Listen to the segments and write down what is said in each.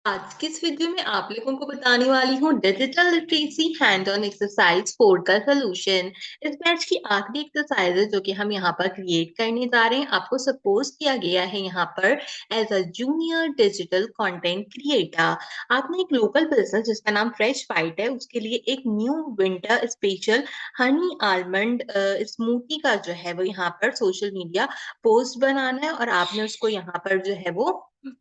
आज की इस वीडियो में आप लोगों को बताने वाली हूँ digital literacy hand on exercise 4 का सोल्यूशन। इस बैच की आखिरी एक्सरसाइज है जो कि हम यहाँ पर क्रिएट करने जा रहे हैं। आपको सपोज किया गया है यहाँ पर as a junior digital content creator. आपने एक लोकल बिजनेस जिसका नाम फ्रेश फाइट है उसके लिए एक new winter special Honey almond smoothie का जो है वो यहाँ पर सोशल मीडिया पोस्ट बनाना है और आपने उसको यहाँ पर जो है वो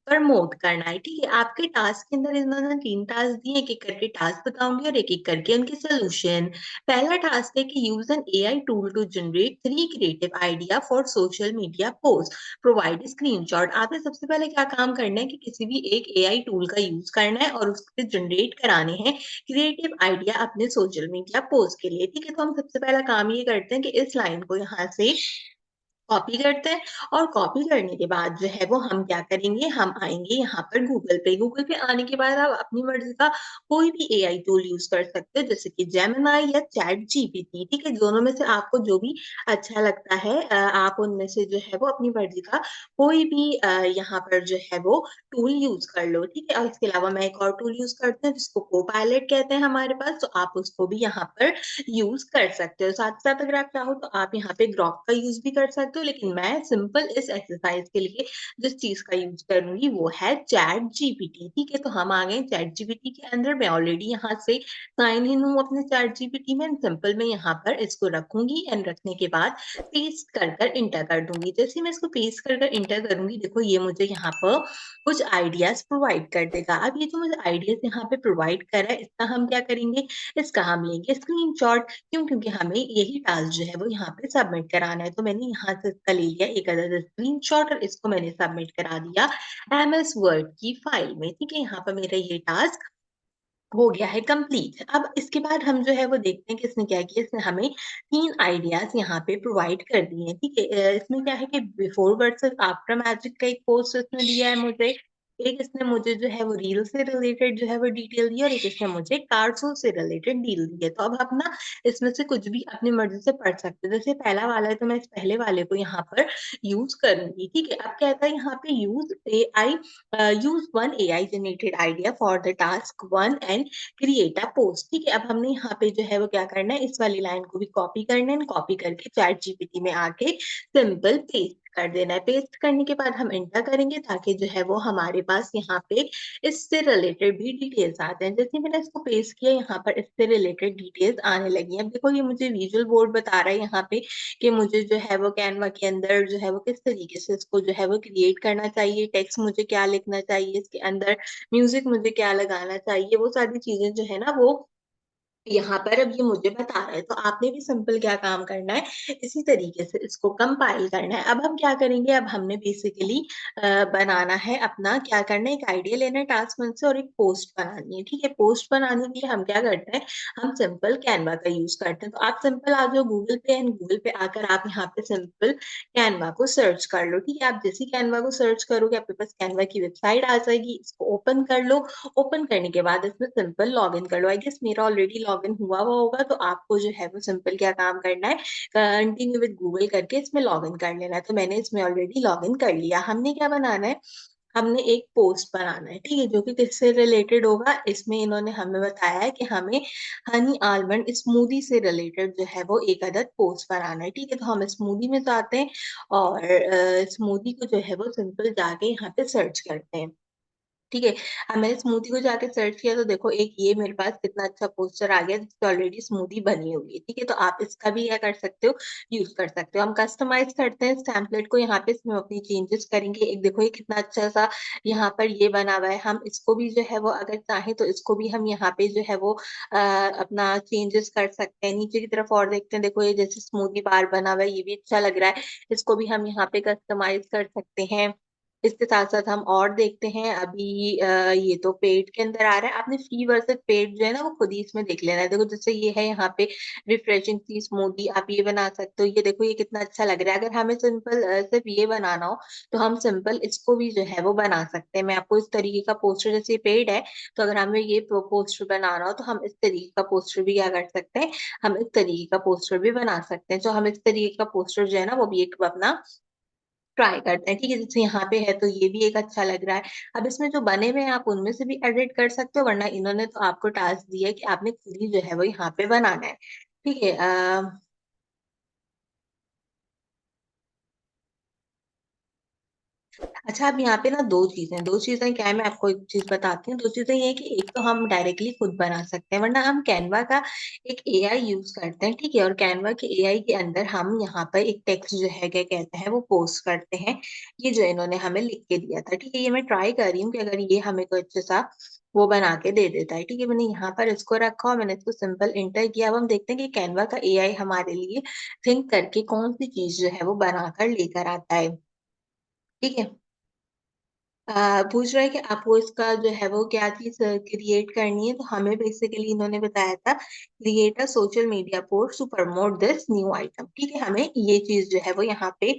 प्रमोट करना है। ठीक है, आपके टास्क के अंदर इन्होंने 3 टास्क दिए, एक-एक करके टास्क बताऊंगी और एक-एक करके उनके सॉल्यूशन। पहला टास्क है कि use an AI tool to generate 3 creative idea for social media post, provide screenshot. आपने सबसे पहले क्या काम करना है कि किसी भी एक एआई टूल का यूज करना है और उससे जनरेट कराने हैं क्रिएटिव आइडिया अपने सोशल मीडिया पोस्ट के लिए। ठीक है, तो हम सबसे पहला काम ये करते हैं कि इस लाइन को यहाँ से कॉपी करते हैं और कॉपी करने के बाद जो है वो हम क्या करेंगे, हम आएंगे यहाँ पर गूगल पे आने के बाद आप अपनी मर्जी का कोई भी एआई टूल यूज कर सकते हो जैसे कि जेमिनाई या चैट जीपीटी। ठीक है, दोनों में से आपको जो भी अच्छा लगता है आप उनमें से जो है वो अपनी मर्जी का कोई भी यहाँ पर जो है वो टूल यूज कर लो। ठीक है, और इसके अलावा मैं एक और टूल यूज करती हूँ जिसको को पायलट कहते हैं हमारे पास, तो आप उसको भी यहाँ पर यूज कर सकते हो। साथ साथ अगर आप चाहो तो आप यहाँ पे ग्रॉक का यूज भी कर सकते हो, लेकिन मैं सिंपल इस एक्सरसाइज के लिए जिस चीज का यूज करूंगी वो है चैट जीपीटी। ठीक है, तो हम आ गए चैट जीपीटी के अंदर। मैं ऑलरेडी यहाँ से साइन इन हूँ अपने चैट जीपीटी में। सिंपल मैं यहाँ पर इसको रखूंगी एंड रखने के बाद पेस्ट कर कर इंटर कर दूंगी। जैसे ही मैं इसको पेस्ट कर कर इंटर करूंगी, देखो ये मुझे यहाँ पर कुछ आइडियाज प्रोवाइड कर देगा। अब ये जो मुझे आइडियाज यहाँ पे प्रोवाइड कर रहा है इसका हम क्या करेंगे, इसका हम लेंगे स्क्रीनशॉट। क्यों? क्योंकि हमें यही टास्क जो है वो यहाँ पे सबमिट कराना है। तो मैंने यहाँ से इसका ले लिया एक अदर स्क्रीनशॉट और इसको मैंने सबमिट करा दिया एमएस वर्ड की फाइल में। ठीक है, यहाँ पर मेरा ये टास्क हो गया है कंप्लीट। अब इसके बाद हम जो है वो देखते हैं कि इसने क्या किया। इसने हमें 3 आइडियाज यहाँ पे प्रोवाइड कर दिए हैं। ठीक है, इसमें क्या है कि बिफोर वर्सेस आफ्टर मैजिक का एक पोस्ट इसने दिया है मुझे। एक इसने मुझे जो है वो रील से रिलेटेड जो है वो डिटेल दी और एक इसने मुझे कार्ड्सो से रिलेटेड डील दी है। तो अब आप ना इसमें से कुछ भी अपनी मर्जी से पढ़ सकते हो। जैसे पहला वाला है तो मैं इस पहले वाले को यहाँ पर यूज करूंगी। ठीक है, अब कहता है यहाँ पे use AI, use one AI generated idea for the task one and create a post. ठीक है, अब हमने यहाँ पे जो है वो क्या करना है, इस वाली लाइन को भी कॉपी करना है। कॉपी करके चैट जीपीटी में आके सिंपल पेस्ट कर देना है। पेस्ट करने के बाद हम एंटर करेंगे ताकि जो है वो हमारे पास यहाँ पे इससे रिलेटेड भी डिटेल्स आते हैं। जैसे मैंने इसको पेस्ट किया यहाँ पर इससे रिलेटेड डिटेल्स आने लगी हैं। अब देखो ये मुझे विजुअल बोर्ड बता रहा है यहाँ पे कि मुझे जो है वो कैनवा के अंदर जो है वो किस तरीके से इसको जो है वो क्रिएट करना चाहिए, टेक्स्ट मुझे क्या लिखना चाहिए इसके अंदर, म्यूजिक मुझे क्या लगाना चाहिए, वो सारी चीजें जो है ना वो यहाँ पर अब ये मुझे बता रहा है। तो आपने भी सिंपल क्या काम करना है, इसी तरीके से इसको कंपाइल करना है। अब हम क्या करेंगे, अब हमने बेसिकली बनाना है अपना, क्या करना है, एक आइडिया लेना है टास्क वन से और एक पोस्ट बनानी है। ठीक है, पोस्ट बनाने के लिए हम क्या करते हैं, हम सिंपल कैनवा का यूज करते हैं। तो आप सिंपल आ जाओ गूगल पे एंड गूगल पे आकर आप यहाँ पे सिंपल कैनवा को सर्च कर लो। ठीक है, आप जैसे कैनवा को सर्च करोगे आपके पास कैनवा की वेबसाइट आ जाएगी, इसको ओपन कर लो। ओपन करने के बाद इसमें सिंपल लॉग इन कर लो। आई गेस मेरा ऑलरेडी लॉग इन हुआ होगा, तो आपको जो है वो सिंपल क्या काम करना है, कंटिन्यू विद गूगल करके इसमें लॉग इन कर लेना है। तो मैंने इसमें ऑलरेडी लॉग इन कर लिया। हमने क्या बनाना है, हमने एक पोस्ट बनाना है। ठीक है, जो कि किससे रिलेटेड होगा, इसमें इन्होंने हमें बताया है कि हमें हनी आलमंड स्मूदी से रिलेटेड जो है वो एक अदद पोस्ट बनाना है। ठीक है, तो हम स्मूदी में जाते हैं और स्मूदी को जो है वो सिंपल जाके यहाँ पे सर्च करते हैं। ठीक है, अब मैंने स्मूदी को जाके सर्च किया तो देखो एक ये मेरे पास कितना अच्छा पोस्टर आ गया जिसकी ऑलरेडी स्मूदी बनी हुई है। ठीक है, तो आप इसका भी क्या कर सकते हो, यूज कर सकते हो। हम कस्टमाइज करते हैं इस टेम्पलेट को, यहाँ पे इसमें अपनी चेंजेस करेंगे। एक देखो ये कितना अच्छा सा यहाँ पर ये बना हुआ है। हम इसको भी जो है वो अगर चाहें तो इसको भी हम यहाँ पे जो है वो अपना चेंजेस कर सकते हैं। नीचे की तरफ और देखते हैं, देखो ये जैसे स्मूदी बार बना हुआ है, ये भी अच्छा लग रहा है। इसको भी हम यहाँ पे कस्टमाइज कर सकते हैं। इसके साथ साथ हम और देखते हैं अभी ये तो पेड के अंदर आ रहा है। आपने फ्री वर्सेस पेड जो है ना वो खुद ही इसमें देख लेना है। देखो जैसे ये है यहाँ पे रिफ्रेशिंग सी स्मूदी, आप ये बना सकते हो। ये देखो ये कितना अच्छा लग रहा है। अगर हमें सिंपल सिर्फ ये बनाना हो तो हम सिंपल इसको भी जो है वो बना सकते हैं। मैं आपको इस तरीके का पोस्टर, जैसे पेड है तो अगर हमें ये पोस्टर बनाना हो तो हम इस तरीके का पोस्टर भी क्या कर सकते हैं, हम इस तरीके का पोस्टर भी बना सकते हैं। तो हम इस तरीके का पोस्टर जो है ना वो भी एक अपना ट्राई करते हैं। ठीक है, जैसे यहाँ पे है तो ये भी एक अच्छा लग रहा है। अब इसमें जो बने हुए हैं आप उनमें से भी एडिट कर सकते हो, वरना इन्होंने तो आपको टास्क दिया है कि आपने खुद ही जो है वो यहाँ पे बनाना है। ठीक है। अच्छा, अब यहाँ पे ना दो चीजें क्या है, मैं आपको एक चीज बताती हूँ। दो चीजें ये है कि एक तो हम डायरेक्टली खुद बना सकते हैं, वरना हम कैनवा का एक एआई यूज करते हैं। ठीक है, और कैनवा के एआई के अंदर हम यहाँ पर एक टेक्स्ट जो है क्या कहते हैं वो पोस्ट करते हैं। ये जो इन्होंने हमें लिख के दिया था। ठीक है, ये मैं ट्राई कर रही हूँ कि अगर ये हमें कोई अच्छा सा वो बना के दे देता है। ठीक है, मैंने यहाँ पर इसको रखा और मैंने इसको सिंपल इंटर किया। अब हम देखते हैं कि कैनवा का एआई हमारे लिए थिंक करके कौन सी चीज जो है वो बनाकर लेकर आता है। ठीक है। पूछ रहा है कि आपको इसका जो है वो क्या चीज क्रिएट करनी है। तो हमें बेसिकली इन्होंने बताया था create a social media post to promote this new item. ठीक है, हमें ये चीज जो है वो यहाँ पे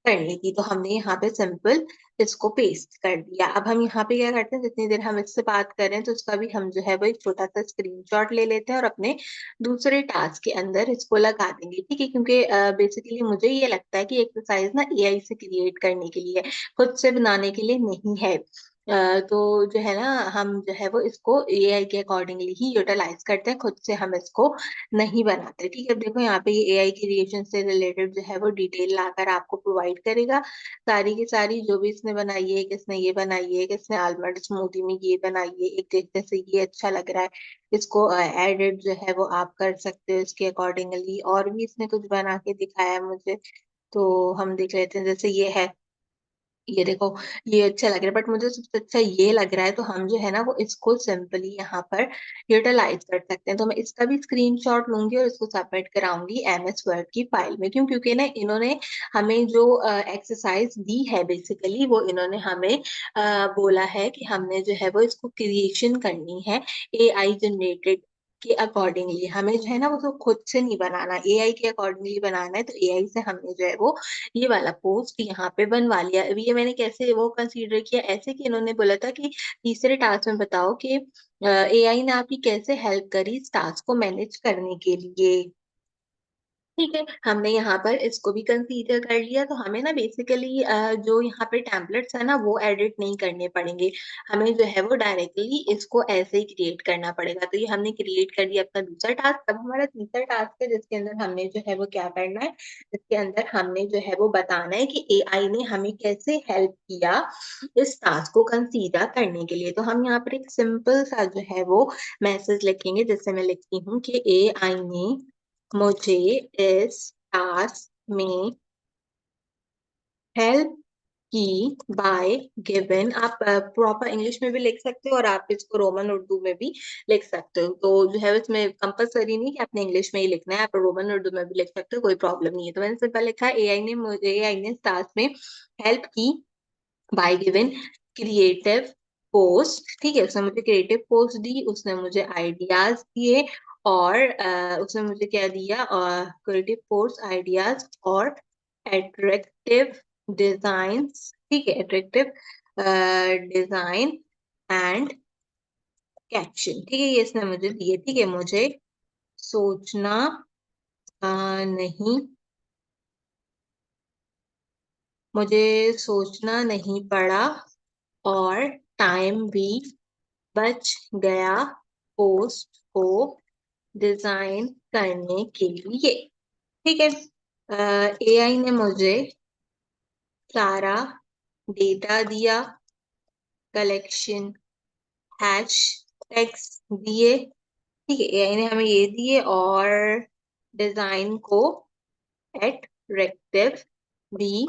करनी थी, तो हमने यहाँ पे सिंपल इसको पेस्ट कर दिया। अब हम यहाँ पे क्या करते हैं, जितनी देर हम इससे बात कर रहे हैं तो उसका भी हम जो है वो एक छोटा सा स्क्रीनशॉट ले लेते हैं और अपने दूसरे टास्क के अंदर इसको लगा देंगे। ठीक है, क्योंकि बेसिकली मुझे ये लगता है कि एक्सरसाइज ना एआई से क्रिएट करने के लिए, खुद से बनाने के लिए नहीं है। तो जो है ना हम जो है वो इसको एआई के अकॉर्डिंगली ही यूटिलाइज करते हैं, खुद से हम इसको नहीं बनाते। ठीक है, अब देखो यहाँ पे ये एआई क्रिएशन से रिलेटेड जो है वो डिटेल लाकर आपको प्रोवाइड करेगा। सारी की सारी जो भी इसने बनाई है, किसने ये बनाई है, किसने आलमंड स्मूदी में ये बनाई है, एक देखने से ये अच्छा लग रहा है, इसको एडिट जो है वो आप कर सकते हो इसके अकॉर्डिंगली। और भी इसने कुछ बना के दिखाया है मुझे, तो हम देख लेते हैं। जैसे ये है, ये देखो, ये अच्छा लग रहा है, बट मुझे सबसे अच्छा ये लग रहा है। तो हम जो है ना वो इसको सिंपली यहाँ पर यूटिलाइज कर सकते हैं। तो मैं इसका भी स्क्रीनशॉट लूंगी और इसको सबमिट कराऊंगी एमएस वर्ड की फाइल में। क्यों? क्योंकि ना इन्होंने हमें जो एक्सरसाइज दी है बेसिकली वो इन्होंने हमें बोला है कि हमने जो है वो इसको क्रिएशन करनी है एआई जनरेटेड के अकॉर्डिंगली। हमें जो है ना वो तो खुद से नहीं बनाना, एआई के अकॉर्डिंगली बनाना है। तो एआई से हमने जो है वो ये वाला पोस्ट यहाँ पे बनवा लिया। अभी ये मैंने कैसे वो कंसीडर किया, ऐसे कि इन्होंने बोला था कि तीसरे टास्क में बताओ कि एआई ने आपकी कैसे हेल्प करी इस टास्क को मैनेज करने के लिए। ठीक है, हमने यहाँ पर इसको भी कंसीडर कर लिया। तो हमें ना बेसिकली जो यहाँ पे टेम्पलेट्स है ना वो एडिट नहीं करने पड़ेंगे। हमें जो है वो डायरेक्टली इसको ऐसे ही क्रिएट करना पड़ेगा। तो ये हमने क्रिएट कर दिया अपना दूसरा टास्क। अब हमारा तीसरा टास्क है जिसके अंदर हमने जो है वो क्या करना है, जिसके अंदर हमने जो है वो बताना है कि एआई ने हमें कैसे हेल्प किया इस टास्क को कंसीडर करने के लिए। तो हम यहाँ पर एक सिंपल सा जो है वो मैसेज लिखेंगे, जैसे मैं लिखती हूँ कि एआई ने मुझे इस टास्क में हेल्प की बाय गिवन। आप प्रॉपर इंग्लिश में भी लिख सकते हो और आप इसको रोमन उर्दू में भी लिख सकते हो। तो जो है इसमें कंपलसरी नहीं कि आपने इंग्लिश में ही लिखना है, आप रोमन उर्दू में भी लिख सकते हो, कोई प्रॉब्लम नहीं है। तो मैंने सिंपल लिखा एआई ने टास्क में हेल्प की बाय गिवन क्रिएटिव पोस्ट। ठीक है, उसने मुझे क्रिएटिव पोस्ट दी, उसने मुझे आइडियाज दिए और उसने मुझे क्या दिया, क्रिएटिव पोस्ट, आइडियाज और अट्रैक्टिव डिजाइन्स। ठीक है, अट्रैक्टिव डिजाइन एंड कैप्शन। ठीक है, ये इसने मुझे दिए। ठीक है, मुझे सोचना नहीं, मुझे सोचना नहीं पड़ा और टाइम भी बच गया पोस्ट को डिजाइन करने के लिए। ठीक है, एआई ने मुझे सारा डेटा दिया, कलेक्शन हैश टैग्स दिए। ठीक है, एआई ने हमें ये दिए और डिजाइन को एट्रैक्टिव भी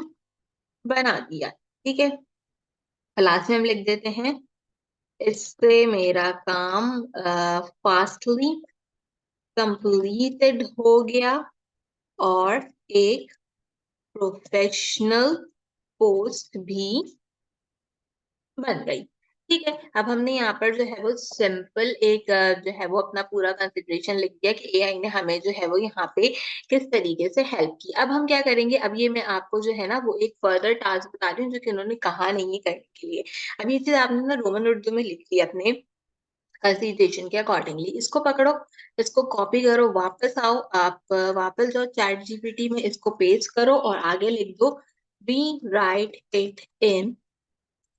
बना दिया। ठीक है, लास्ट में हम लिख देते हैं इससे मेरा काम फास्टली कंप्लीटेड हो गया और एक प्रोफेशनल पोस्ट भी बन गई। ठीक है, अब हमने यहाँ पर जो है वो सिंपल एक जो है वो अपना पूरा कंसिडरेशन लिख दिया कि एआई ने हमें जो है वो यहाँ पे किस तरीके से हेल्प की। अब हम क्या करेंगे, अब ये मैं आपको जो है ना वो एक फर्दर टास्क बता रही हूँ जो कि उन्होंने कहा नहीं है करने के लिए। अब ये चीज आपने ना रोमन उर्दू में लिख दी अपने कंसिडरेशन के अकॉर्डिंगली। इसको पकड़ो, इसको कॉपी करो, वापस आओ, आप वापस जाओ चैट जीपीटी में, इसको पेस्ट करो और आगे लिख दो we write it in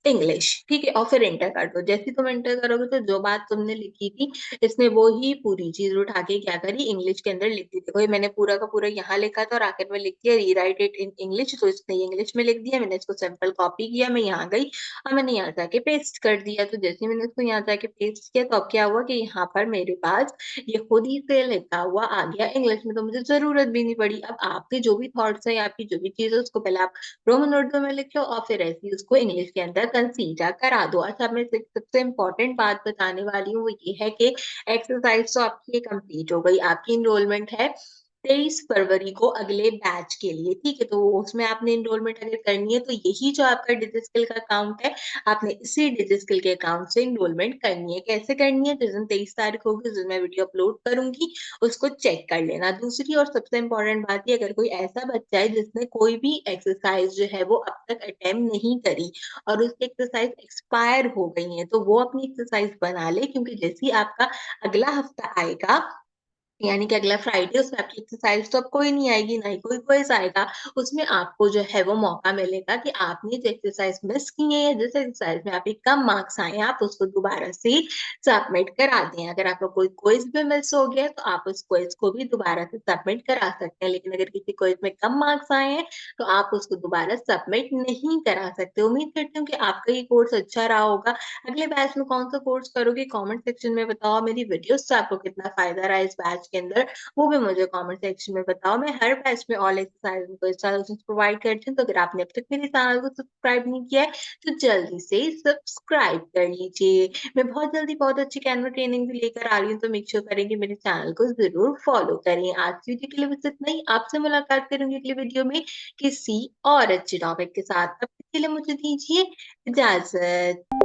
English. ठीक है, और फिर एंटर कर दो। जैसे तुम एंटर करोगे तो जो बात तुमने लिखी थी इसने वो ही पूरी चीज उठा के क्या करी, इंग्लिश के अंदर लिख दी। देखो ये मैंने पूरा का पूरा यहाँ लिखा था और आखिर में लिख दिया रीराइट इट इन इंग्लिश, तो इसने इंग्लिश में लिख दिया। मैंने इसको सिंपल कॉपी किया, मैं यहाँ गई और मैंने यहाँ जाके पेस्ट कर दिया। तो जैसे ही मैंने इसको यहाँ जाके पेस्ट किया तो अब क्या हुआ कि यहाँ पर मेरे पास ये खुद ही से लिखा हुआ आ गया इंग्लिश में, तो मुझे जरूरत भी नहीं पड़ी। अब आपके जो भी थॉट्स है, आपकी जो भी चीज है, उसको पहले आप रोमन उर्दू में लिख लो और फिर ऐसे ही उसको इंग्लिश के अंदर कंसीडर करा दो। अच्छा, मैं सबसे इम्पोर्टेंट बात बताने वाली हूँ वो ये है कि एक्सरसाइज तो आपकी ये कंप्लीट हो गई, आपकी इनरोलमेंट है 23 फरवरी को अगले बैच के लिए। ठीक है, तो उसमें आपने इनरोलमेंट अगर करनी है तो यही जो आपका डिजिस्किल का अकाउंट है, आपने इसी डिजिस्किल के अकाउंट से इनरोलमेंट करनी है। कैसे करनी है, जिस दिन 23 तारीख होगी उस दिन मैं वीडियो अपलोड करूंगी, उसको चेक कर लेना। दूसरी और सबसे इम्पोर्टेंट बात ये, अगर कोई ऐसा बच्चा है जिसने कोई भी एक्सरसाइज जो है वो अब तक अटेम्प्ट नहीं करी और उसकी एक्सरसाइज एक्सपायर हो गई है, तो वो अपनी एक्सरसाइज बना ले, क्योंकि जैसे ही आपका अगला हफ्ता आएगा, यानी कि अगला फ्राइडे, उसमें आपकी एक्सरसाइज तो अब कोई नहीं आएगी, ना ही कोई क्विज आएगा। उसमें आपको जो है वो मौका मिलेगा कि आपने जो एक्सरसाइज मिस की है या जिस एक्सरसाइज में आपके कम मार्क्स आए हैं आप उसको दोबारा से सबमिट करा दें। अगर आपका कोई क्विज भी मिस हो गया तो आप उस क्विज को भी दोबारा से सबमिट करा सकते हैं, लेकिन अगर किसी क्विज में कम मार्क्स आए हैं तो आप उसको दोबारा सबमिट नहीं करा सकते। उम्मीद करती हूँ कि आपका ये कोर्स अच्छा रहा होगा। अगले बैच में कौन सा कोर्स करोगे कमेंट सेक्शन में बताओ। मेरी वीडियोस से आपको कितना फायदा रहा इस बैच के अंदर वो भी मुझे कमेंट सेक्शन में बताओ। मैं हर बैच में ऑल एक्सरसाइज को सॉल्यूशंस प्रोवाइड करती हूँ, तो अगर आपने अब तक मेरे चैनल को सब्सक्राइब नहीं किया है तो जल्दी से सब्सक्राइब कर लीजिए। मैं बहुत जल्दी बहुत अच्छी कैनवा ट्रेनिंग भी लेकर आ रही हूँ, तो मेक श्योर करेंगे मेरे चैनल को जरूर फॉलो करें। आज की वीडियो के लिए बस इतना ही, आपसे मुलाकात करूंगी अगली वीडियो में किसी और अच्छे टॉपिक के साथ। तब तक के लिए मुझे दीजिए इजाजत।